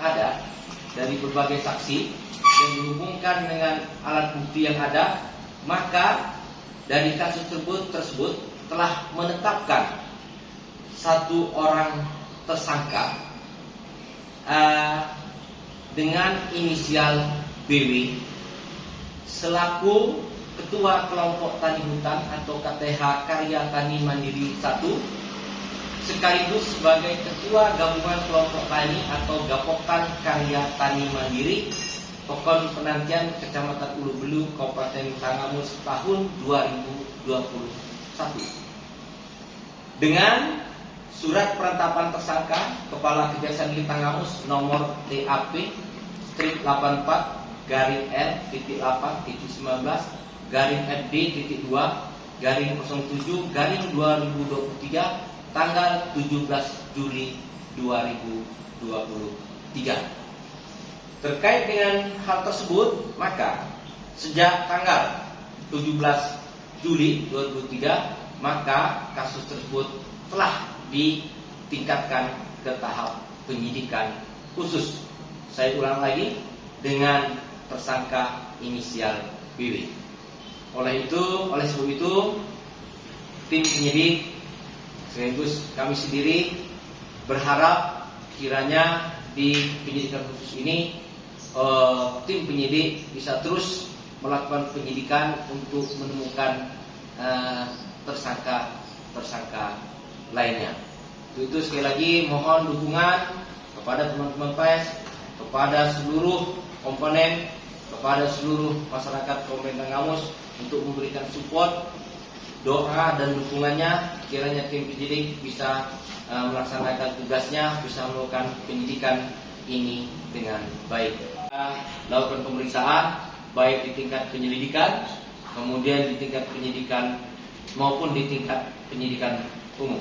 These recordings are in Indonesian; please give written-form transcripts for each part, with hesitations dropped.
ada dari berbagai saksi yang dihubungkan dengan alat bukti yang ada, maka dari kasus tersebut telah menetapkan satu orang tersangka dengan inisial BW selaku Ketua Kelompok Tani Hutan atau KTH Karya Tani Mandiri 1, sekaligus sebagai Ketua Gabungan Kelompok Tani atau Gapoktan Karya Tani Mandiri Pokon Penantian Kecamatan Ulu Belu Kabupaten Tangamus tahun 2021 dengan surat penetapan tersangka Kepala Kejaksaan Negeri Tangamus nomor TAP strip 84-L-8-19-FD-2-07-2023 tanggal 17 Juli 2023. Terkait dengan hal tersebut, maka sejak tanggal 17 Juli 2003 maka kasus tersebut telah ditingkatkan ke tahap penyidikan khusus. Saya ulang lagi, dengan tersangka inisial BW. Oleh sebab itu tim penyidik sekaligus kami sendiri berharap kiranya di penyidikan khusus ini tim penyidik bisa terus melakukan penyidikan untuk menemukan tersangka lainnya. Itu sekali lagi mohon dukungan kepada teman-teman pers, kepada seluruh komponen, kepada seluruh masyarakat Kabupaten Tangamus untuk memberikan support, doa dan dukungannya kiranya tim penyidik bisa melaksanakan tugasnya, bisa melakukan penyidikan ini dengan baik. Lakukan pemeriksaan baik di tingkat penyelidikan, kemudian di tingkat penyidikan maupun di tingkat penyidikan umum.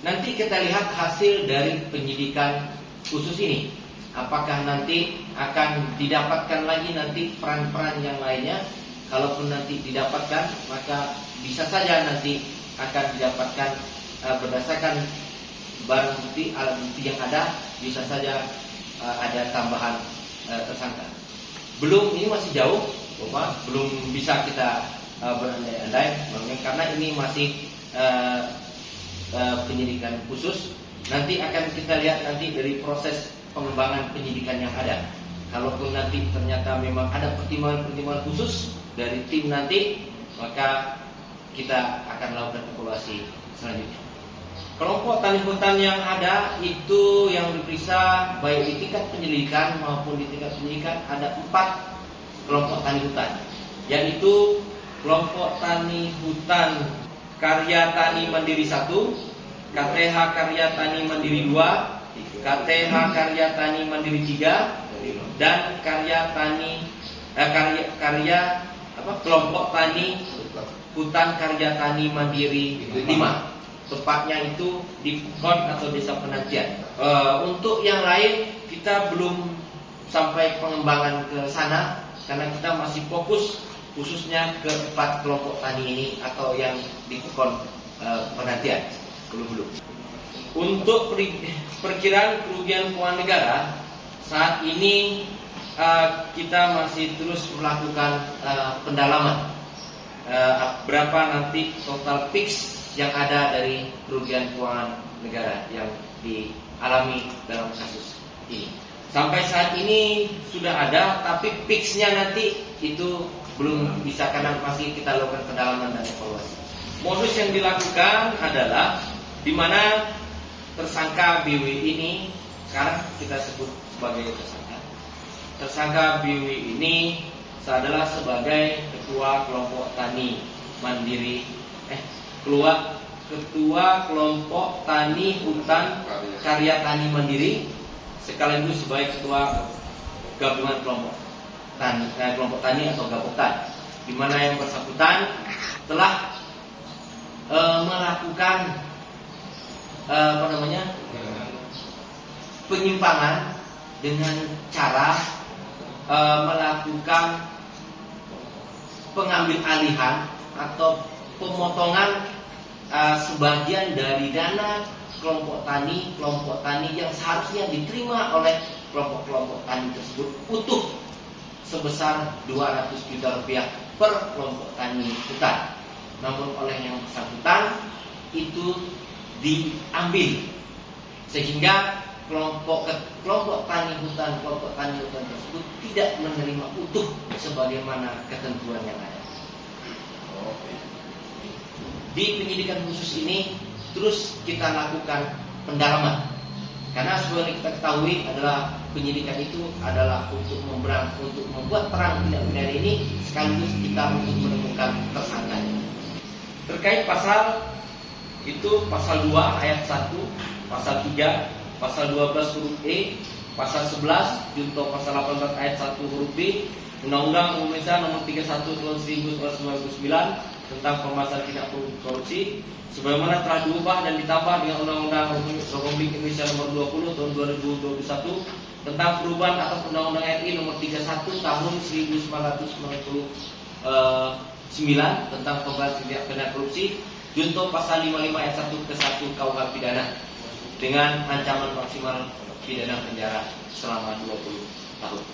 Nanti kita lihat hasil dari penyidikan khusus ini. Apakah nanti akan didapatkan lagi nanti peran-peran yang lainnya? Kalaupun nanti didapatkan, maka bisa saja nanti akan didapatkan berdasarkan barang bukti, alat bukti yang ada, bisa saja ada tambahan tersangka. Ini masih jauh, Bapak, belum bisa kita berandai-andai, karena ini masih penyidikan khusus. Nanti akan kita lihat nanti dari proses pengembangan penyidikan yang ada. Kalaupun nanti ternyata memang ada pertimbangan-pertimbangan khusus dari tim nanti, maka kita akan lakukan evaluasi selanjutnya. Kelompok tani hutan yang ada itu yang diperiksa baik di tingkat penyelidikan maupun di tingkat penyidikan ada 4 kelompok tani hutan, yaitu kelompok tani hutan Karya Tani Mandiri 1, KTH Karya Tani Mandiri 2, KTH Karya Tani Mandiri 3, dan kelompok tani hutan Karya Tani Mandiri 5. Tepatnya itu di Pokon atau Desa Penantian. Untuk yang lain kita belum sampai pengembangan ke sana karena kita masih fokus khususnya ke 4 kelompok tani ini atau yang di Pokon Penantian belum. Untuk perkiraan kerugian keuangan negara saat ini kita masih terus melakukan pendalaman berapa nanti total fix yang ada dari kerugian keuangan negara yang dialami dalam kasus ini. Sampai saat ini sudah ada, tapi fixnya nanti itu belum bisa karena masih kita lakukan pendalaman dan evaluasi. Modus yang dilakukan adalah di mana tersangka BW ini sekarang kita sebut sebagai tersangka. Tersangka BW ini adalah sebagai ketua kelompok tani mandiri ketua kelompok tani hutan Karya Tani Mandiri sekaligus sebagai ketua gabungan kelompok tani atau gapoktan, di mana yang bersangkutan telah melakukan penyimpangan dengan cara melakukan pengambil alihan atau pemotongan sebagian dari dana kelompok tani yang seharusnya diterima oleh kelompok-kelompok tani tersebut utuh sebesar 200 juta rupiah per kelompok tani hutan. Namun oleh yang bersangkutan itu diambil, sehingga kelompok tani hutan tersebut tidak menerima utuh sebagaimana ketentuan yang ada. Di penyidikan khusus ini terus kita lakukan pendalaman, karena sebenarnya kita ketahui adalah penyidikan itu adalah untuk membuat terang tindak pidana ini, sekaligus kita untuk menemukan tersangkanya. Terkait pasal itu, pasal 2 ayat 1, pasal 3, pasal 12 huruf E, pasal 11 junto pasal 18 ayat 1 huruf B Undang-Undang Indonesia Nomor 31 Tahun 1999 tentang pemberantasan tindak korupsi, sebagaimana telah diubah dan ditambah dengan Undang-Undang Republik Indonesia Nomor 20 Tahun 2021 tentang perubahan atas Undang-Undang RI Nomor 31 Tahun 1999 tentang pemberantasan tindak pidana korupsi, junto pasal 55 ayat 1 ke 1 KUH pidana dengan ancaman maksimal pidana penjara selama 20 tahun.